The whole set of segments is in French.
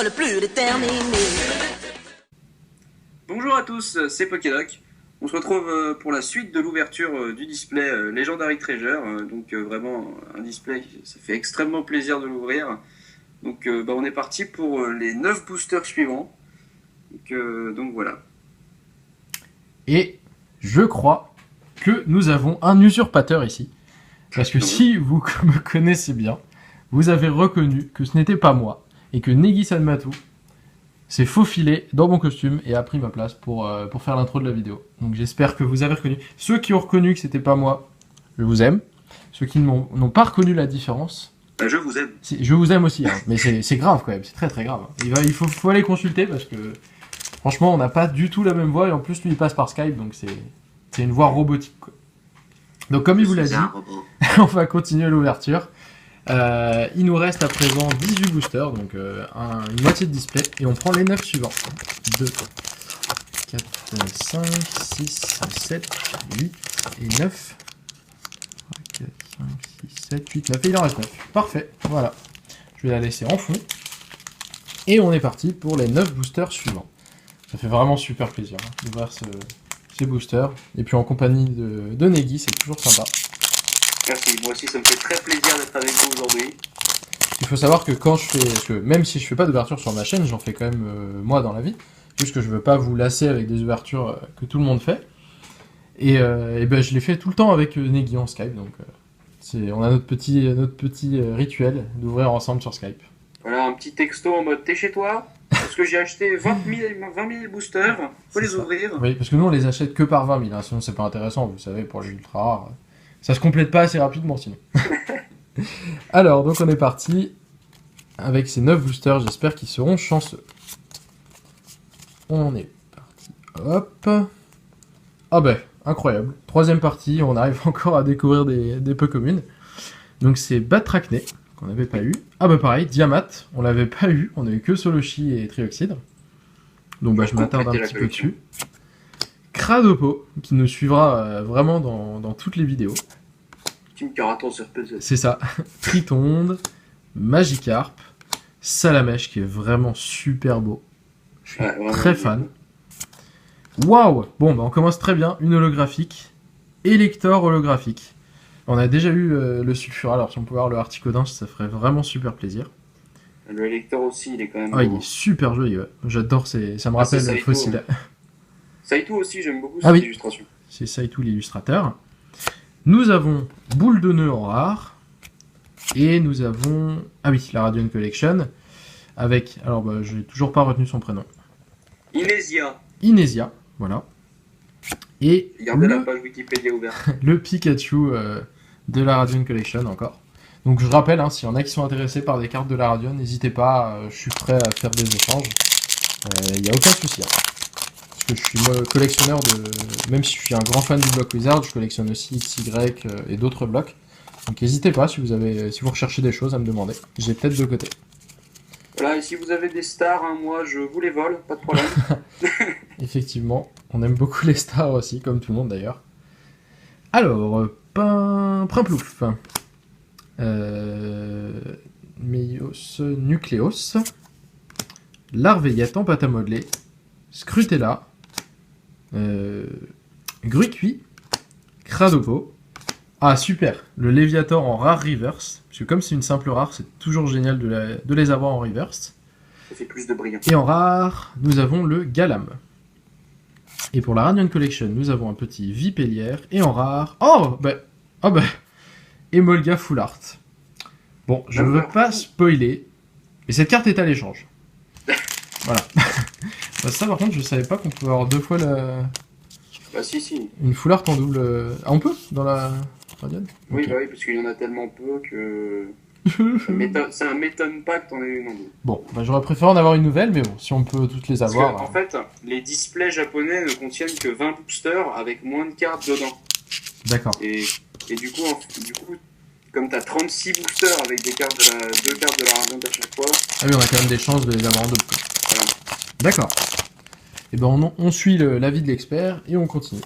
veulent plus déterminer. Bonjour à tous, c'est Pokédoc. On se retrouve pour la suite de l'ouverture du display Legendary Treasure. Donc vraiment un display, ça fait extrêmement plaisir de l'ouvrir. Donc on est parti pour les 9 boosters suivants. Donc voilà. Et je crois que nous avons un usurpateur ici. Parce que si vous me connaissez bien, vous avez reconnu que ce n'était pas moi et que Negi Sanmatu s'est faufilé dans mon costume et a pris ma place pour faire l'intro de la vidéo. Donc j'espère que vous avez reconnu. Ceux qui ont reconnu que c'était pas moi, je vous aime. Ceux qui n'ont pas reconnu la différence, je vous aime. je vous aime aussi, hein. Mais c'est grave quand même, c'est très très grave. Il faut aller consulter parce que franchement on n'a pas du tout la même voix et en plus lui il passe par Skype donc c'est une voix robotique quoi. Donc comme il vous l'a dit, on va continuer l'ouverture. Il nous reste à présent 18 boosters, donc une moitié de display, et on prend les 9 suivants. 2, 4, 5, 6, 7, 8 et 9. 3, 4, 5, 6, 7, 8, 9, et il en reste 9. Parfait, voilà. Je vais la laisser en fond. Et on est parti pour les 9 boosters suivants. Ça fait vraiment super plaisir d'ouvrir ces boosters. Et puis en compagnie de Negi, c'est toujours sympa. Merci, moi aussi ça me fait très plaisir d'être avec vous aujourd'hui. Il faut savoir que parce que même si je fais pas d'ouverture sur ma chaîne, j'en fais quand même moi dans la vie, juste que je veux pas vous lasser avec des ouvertures que tout le monde fait. Et je les fais tout le temps avec Negi en Skype, donc on a notre petit rituel d'ouvrir ensemble sur Skype. Voilà, un petit texto en mode t'es chez toi parce que j'ai acheté 20 000 boosters, faut les ouvrir. Oui, parce que nous on les achète que par 20 000, hein, sinon c'est pas intéressant, vous savez, pour les ultra rares. Ça se complète pas assez rapidement sinon. Alors, donc on est parti avec ces 9 boosters, j'espère qu'ils seront chanceux. On est parti, hop. Ah ben, incroyable. Troisième partie, on arrive encore à découvrir des peu communes. Donc c'est Batracné, qu'on n'avait pas eu. Ah bah pareil, Diamat, on l'avait pas eu, on a eu que Solochi et Trioxide. Donc je m'attarde un petit peu dessus. Cradopo, qui nous suivra vraiment dans toutes les vidéos. Team Karaton sur puzzle. C'est ça. Tritonde, Magikarp, Salamèche, qui est vraiment super beau. Je suis très fan. Waouh! Bon, on commence très bien. Une holographique. Elector holographique. On a déjà eu le Sulfura, alors si on pouvait avoir le Articodin, ça ferait vraiment super plaisir. Le Elector aussi, il est quand même beau. Il est super joli, ouais. J'adore, ça me rappelle le Fossile. Saito aussi, j'aime beaucoup cette illustration. C'est Saito l'illustrateur. Nous avons Boule de Nœud en rare. Et nous avons... Ah oui, la Radiant Collection. Avec... Alors, j'ai toujours pas retenu son prénom. Inésia, voilà. Et regardez la page Wikipédia ouverte. Le Pikachu de la Radiant Collection encore. Donc je rappelle, s'il y en a qui sont intéressés par des cartes de la Radiant, n'hésitez pas, je suis prêt à faire des échanges. Il n'y a aucun souci. Parce que je suis collectionneur de... Même si je suis un grand fan du bloc Wizard, je collectionne aussi XY et d'autres blocs. Donc n'hésitez pas si vous recherchez des choses à me demander. J'ai peut-être de côté. Voilà, et si vous avez des stars, moi je vous les vole, pas de problème. Effectivement, on aime beaucoup les stars aussi, comme tout le monde d'ailleurs. Alors, Primplouf. Meios Nucleos. Larveillette en pâte à modeler. Scrutella. Gruicui. Cradopo. Ah super, le Léviator en rare reverse. Parce que comme c'est une simple rare, c'est toujours génial de les avoir en reverse. Ça fait plus de brillant. Et en rare, nous avons le Galam. Et pour la Radiant Collection, nous avons un petit Vipellière. Et en rare... Emolga Full Art. Bon, je ne veux pas spoiler, mais cette carte est à l'échange. Voilà. Ça par contre, je savais pas qu'on pouvait avoir deux fois la... Bah si. Une Full Art en double... Ah, on peut dans la Radiant? Oui, okay. Oui, parce qu'il y en a tellement peu que... ça m'étonne pas que t'en aies une en double. Bon, j'aurais préféré en avoir une nouvelle, mais bon, si on peut toutes les avoir... Parce que, en fait, les displays japonais ne contiennent que 20 boosters avec moins de cartes dedans. D'accord. Et du coup, comme t'as 36 boosters avec deux cartes de la Radiant à chaque fois... Ah oui, on a quand même des chances de les avoir en double. Voilà. D'accord. Et on suit l'avis de l'expert et on continue.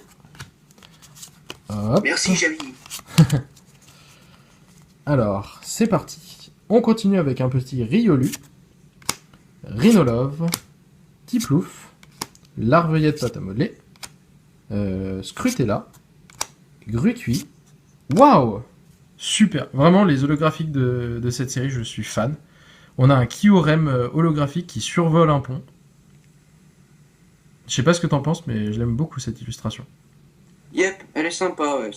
Hop. Merci, Jamy. Alors, c'est parti. On continue avec un petit Riolu. Rhinolove, Tiplouf, Larveillette pâte à modeler, Scrutella, Grutui. Waouh! Super! Vraiment, les holographiques de cette série, je suis fan. On a un Kyurem holographique qui survole un pont. Je sais pas ce que t'en penses, mais je l'aime beaucoup cette illustration. Yep, elle est sympa, ouais.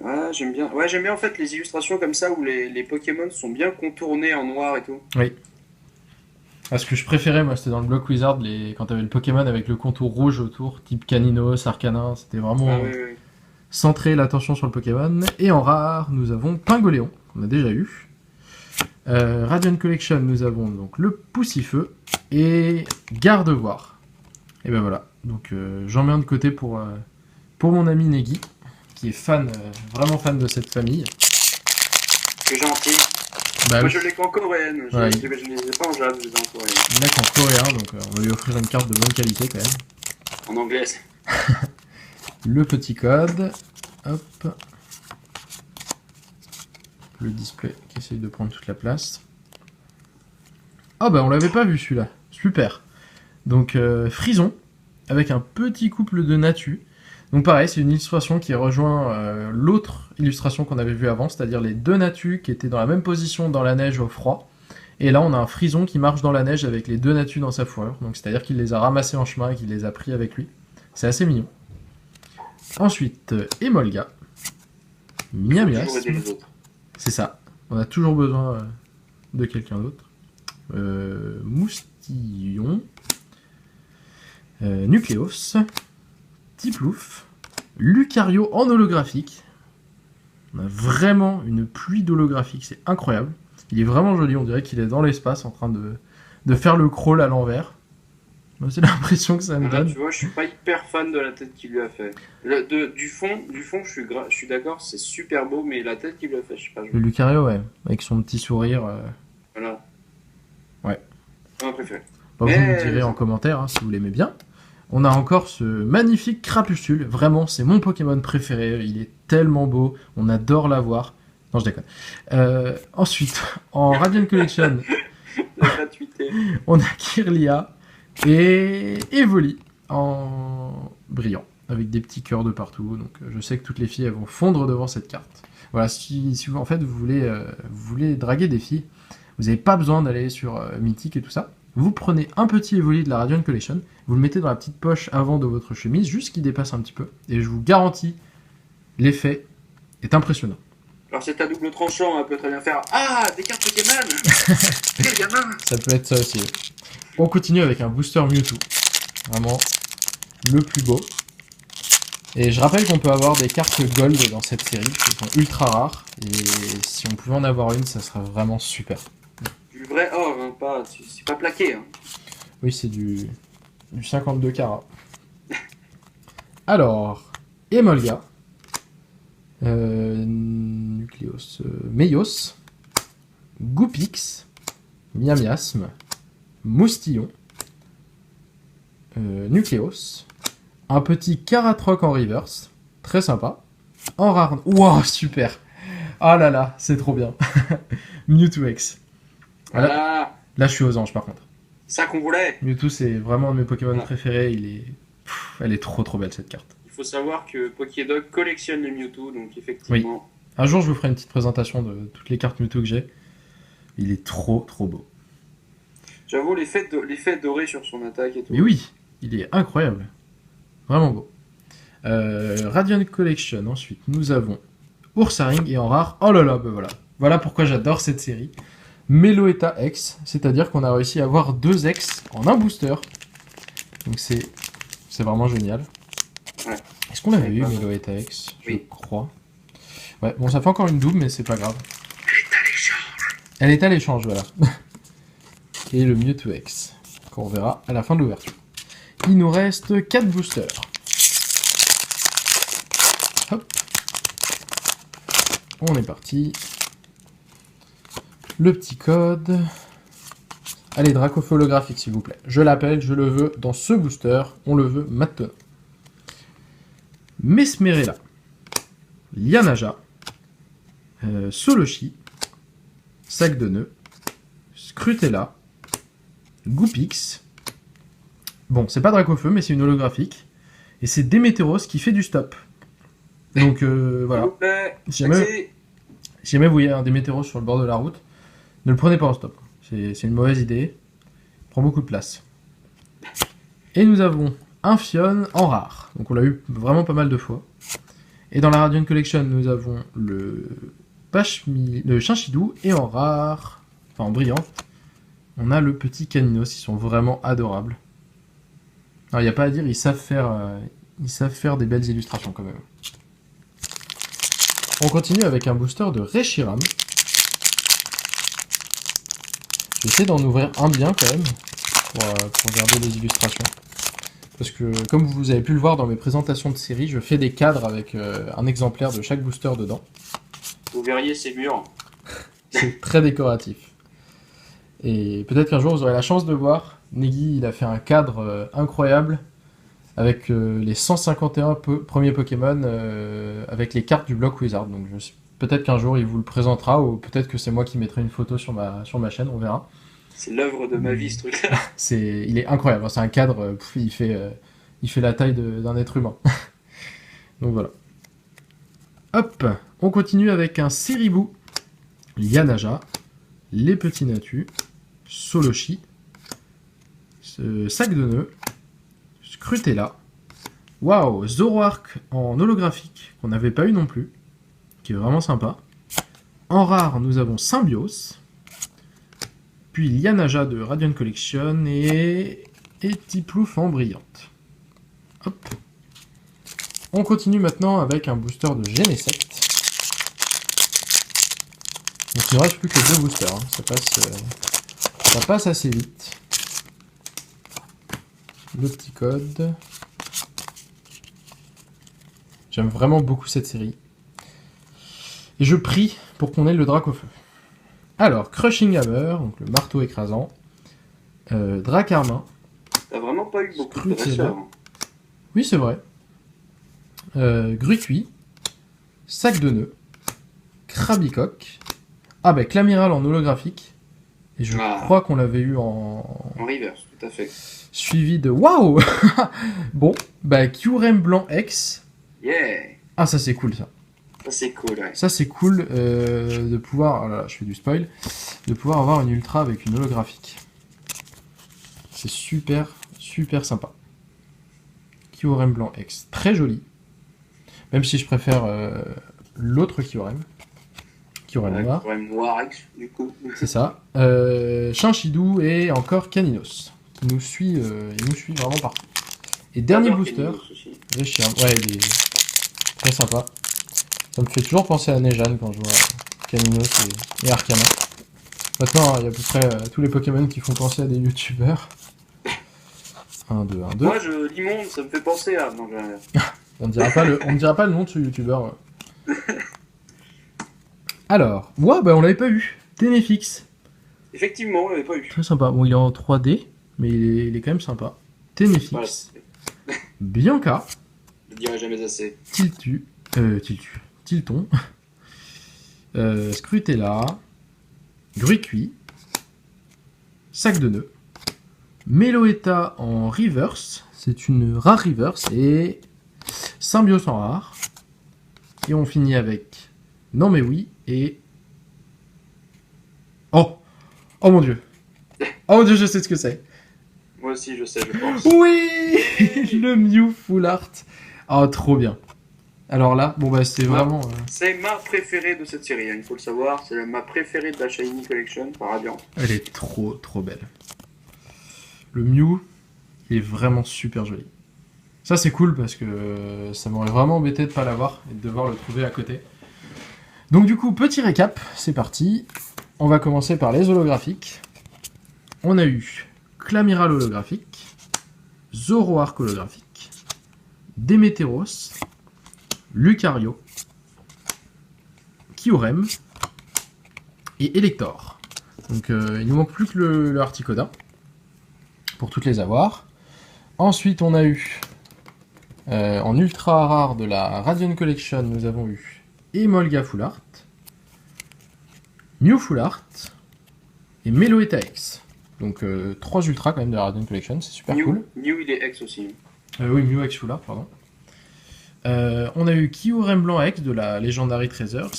Ah, j'aime bien. Ouais, j'aime bien en fait les illustrations comme ça où les Pokémon sont bien contournés en noir et tout. Oui. Ah, ce que je préférais, moi, c'était dans le Block Wizard, quand t'avais le Pokémon avec le contour rouge autour, type Caninos, Arcanin, c'était vraiment Ah oui, oui. centrer l'attention sur le Pokémon. Et en rare, nous avons Pingoléon, qu'on a déjà eu. Radiant Collection, nous avons donc le Poussifeu et Gardevoir. Et ben voilà, donc j'en mets un de côté pour mon ami Negi, qui est fan, vraiment fan de cette famille. C'est gentil. Bah, Moi je l'ai qu'en coréenne, Ouais. je les ai pas en jade, je les ai en coréenne. il n'a qu'en coréen, donc on va lui offrir une carte de bonne qualité quand même. En anglais. Le petit code, hop. Le display qui essaye de prendre toute la place. Ah bah on l'avait pas vu celui-là, super. Donc Frison, avec un petit couple de Natu. Donc pareil, c'est une illustration qui rejoint l'autre illustration qu'on avait vue avant, c'est-à-dire les deux Natu qui étaient dans la même position dans la neige au froid. Et là on a un Frison qui marche dans la neige avec les deux Natu dans sa fourrure. Donc c'est-à-dire qu'il les a ramassés en chemin et qu'il les a pris avec lui. C'est assez mignon. Ensuite, Emolga. Miamias. Toujours aider les autres. C'est ça. On a toujours besoin de quelqu'un d'autre. Moustillon. Nucléos. Tiplouf. Lucario en holographique. On a vraiment une pluie d'holographiques. C'est incroyable. Il est vraiment joli. On dirait qu'il est dans l'espace en train de faire le crawl à l'envers. Moi, c'est l'impression que ça me Là, donne. tu vois, je suis pas hyper fan de la tête qu'il lui a fait. Du fond, je suis d'accord, c'est super beau, mais la tête qu'il lui a fait, je sais pas. Le Lucario, ouais. Avec son petit sourire. Voilà. Ouais. C'est mon préféré. Vous Mais- me direz en commentaire si vous l'aimez bien. On a encore ce magnifique Crapuscule. Vraiment, c'est mon Pokémon préféré. Il est tellement beau. On adore l'avoir. Non, je déconne. Ensuite, en Radiant Collection, La gratuité. on a Kirlia et Evoli en brillant, avec des petits cœurs de partout. Donc, je sais que toutes les filles elles vont fondre devant cette carte. Voilà, si vous, en fait, vous voulez draguer des filles, vous n'avez pas besoin d'aller sur Mythique et tout ça. Vous prenez un petit Evoli de la Radiant Collection, vous le mettez dans la petite poche avant de votre chemise, juste qu'il dépasse un petit peu, et je vous garantis, l'effet est impressionnant. Alors c'est à double tranchant, on peut très bien faire Ah, des cartes Pokémon. Quel gamin. Ça peut être ça aussi. On continue avec un booster Mewtwo. Vraiment, le plus beau. Et je rappelle qu'on peut avoir des cartes gold dans cette série, qui sont ultra rares, et si on pouvait en avoir une, ça serait vraiment super. Du vrai or, hein, c'est pas plaqué. Hein. Oui, c'est du 52 carats. Alors, Emolga, Nucléos, Meios, Goupix, Miamiasme, Moustillon, Nucléos, un petit Caratroc en reverse, très sympa, en rare... Wow, super. Ah là là, c'est trop bien. Mewtwo X. Voilà. Là, je suis aux anges par contre. C'est ça qu'on voulait. Mewtwo, c'est vraiment un de mes Pokémon Voilà. préférés. Elle est trop belle cette carte. Il faut savoir que Pokédog collectionne les Mewtwo, donc effectivement. Un jour, je vous ferai une petite présentation de toutes les cartes Mewtwo que j'ai. Il est trop beau. J'avoue, l'effet doré sur son attaque et tout. Mais oui, il est incroyable. Vraiment beau. Radiant Collection, ensuite, nous avons Ursaring et en rare. Oh là là, ben voilà. Voilà pourquoi j'adore cette série. Meloetta X, c'est-à-dire qu'on a réussi à avoir 2 X en un booster. Donc c'est vraiment génial. Ouais. Est-ce qu'on l'avait C'est eu, pas Meloetta X? Je Oui. crois. Ouais, bon, ça fait encore une double, mais c'est pas grave. Elle est à l'échange, voilà. Et le Mewtwo X, qu'on verra à la fin de l'ouverture. Il nous reste 4 boosters. Hop. On est parti. Le petit code. Allez, Dracofeu holographique, s'il vous plaît. Je l'appelle, je le veux dans ce booster. On le veut maintenant. Mesmerella. Lianaja. Soloshi. Sac de nœuds. Scrutella, Goopix. Bon, c'est pas Dracofeu, mais c'est une holographique. Et c'est Démétéros qui fait du stop. Donc voilà. Si jamais vous voyez un Démétéros sur le bord de la route, ne le prenez pas en stop. C'est une mauvaise idée. Il prend beaucoup de place. Et nous avons un Phione en rare. Donc on l'a eu vraiment pas mal de fois. Et dans la Radiant Collection, nous avons le Chinchidou. Et en rare, enfin en brillant, on a le petit Caninos. Ils sont vraiment adorables. Alors il n'y a pas à dire, ils savent faire des belles illustrations quand même. On continue avec un booster de Reshiram. Je vais essayer d'en ouvrir un bien quand même, pour regarder les illustrations. Parce que, comme vous avez pu le voir dans mes présentations de série, je fais des cadres avec un exemplaire de chaque booster dedans. Vous verriez ces murs. C'est très décoratif. Et peut-être qu'un jour vous aurez la chance de voir. Negi, il a fait un cadre incroyable avec les 151 premiers Pokémon avec les cartes du bloc Wizard. Donc peut-être qu'un jour il vous le présentera, ou peut-être que c'est moi qui mettrai une photo sur ma chaîne, on verra. C'est l'œuvre de ma vie, ce truc-là. Il est incroyable, c'est un cadre, il fait la taille d'un être humain. Donc voilà. Hop, on continue avec un Seribou, Yanaja, les petits Natu, Soloshi, Sac de nœuds, Scrutella, waouh, Zoroark en holographique, qu'on n'avait pas eu non plus, qui est vraiment sympa. En rare, nous avons Symbios, puis Yanaja de Radiant Collection et Tiplouf en brillante. Hop. On continue maintenant avec un booster de Genesect. Donc il ne reste plus que 2 boosters, hein. Ça passe assez vite. Le petit code. J'aime vraiment beaucoup cette série. Et je prie pour qu'on ait le Dracofeu. Alors, Crushing Hammer, donc le marteau écrasant. Dracarmin. T'as vraiment pas eu beaucoup de dresseurs. Oui, c'est vrai. Grucuit. Sac de nœuds. Krabicoque. Ah bah, Clamiral en holographique. Et je crois qu'on l'avait eu en reverse, tout à fait. Suivi de... Waouh. Bon, bah, Kyurem Blanc X. Yeah. Ah, ça c'est cool, ça. Ça c'est cool, ouais. Ça c'est cool de pouvoir... Oh là là, je fais du spoil. De pouvoir avoir une ultra avec une holographique. C'est super, super sympa. Kyurem Blanc X. Très joli. Même si je préfère l'autre Kyurem. Kyurem noir. Kyurem noir X, du coup. C'est ça. Chinchidou et encore Caninos. Il nous suit vraiment partout. Et dernier booster, Reshiram. Ouais, il est très sympa. Ça me fait toujours penser à Nejan quand je vois Caninos et Arcana. Maintenant, il y a à peu près tous les Pokémon qui font penser à des youtubeurs. 1, 2, 1, 2. Moi, l'immonde, ça me fait penser à... Non, on ne dira pas le nom de ce youtubeur. Alors, moi, bah, on l'avait pas eu. Ténéfix. Effectivement, on l'avait pas eu. Très sympa. Bon, il est en 3D, mais il est quand même sympa. Ténéfix. Voilà. Bianca. Je ne dirai jamais assez. Tilton. Scrutella. Grucuit. Sac de nœuds. Meloetta en reverse. C'est une rare reverse. Et Symbios en rare. Et on finit avec Non mais oui. Et... Oh mon dieu. Oh mon dieu, je sais ce que c'est. Moi aussi, je sais, je pense. Oui. Le Mew Full Art. Oh, trop bien. Alors là, bon bah c'est vraiment... C'est ma préférée de cette série, hein, il faut le savoir. C'est ma préférée de la Shiny Collection par Radiant. Elle est trop belle. Le Mew, il est vraiment super joli. Ça c'est cool parce que ça m'aurait vraiment embêté de pas l'avoir et de devoir le trouver à côté. Donc du coup, petit récap, c'est parti. On va commencer par les holographiques. On a eu Clamiral holographique, Zoroark holographique, Démétéros, Lucario, Kyurem et Elector. Donc il nous manque plus que le Articoda pour toutes les avoir. Ensuite on a eu en ultra rare de la Radiant Collection, nous avons eu Emolga Full Art, Mew Full Art et Meloetta X. Donc 3 ultras quand même de la Radiant Collection, c'est super cool. Mew il est X aussi. Oui, Mew X Full Art, pardon. On a eu Kyurem Blanc X de la Legendary Treasures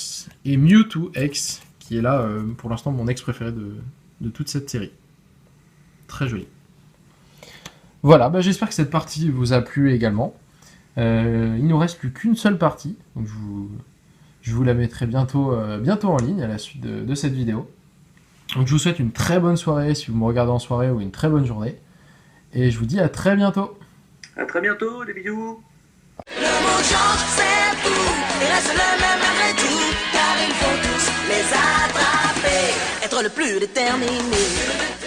et Mewtwo X qui est là pour l'instant mon ex préféré de toute cette série. Très joli. Voilà, bah, j'espère que cette partie vous a plu également. Il ne nous reste plus qu'une seule partie, donc je vous la mettrai bientôt en ligne à la suite de cette vidéo. Donc je vous souhaite une très bonne soirée si vous me regardez en soirée ou une très bonne journée. Et je vous dis à très bientôt. À très bientôt, des bisous. Le mot change, c'est tout, il reste le même malgré tout, car il faut tous les attraper, être le plus déterminé.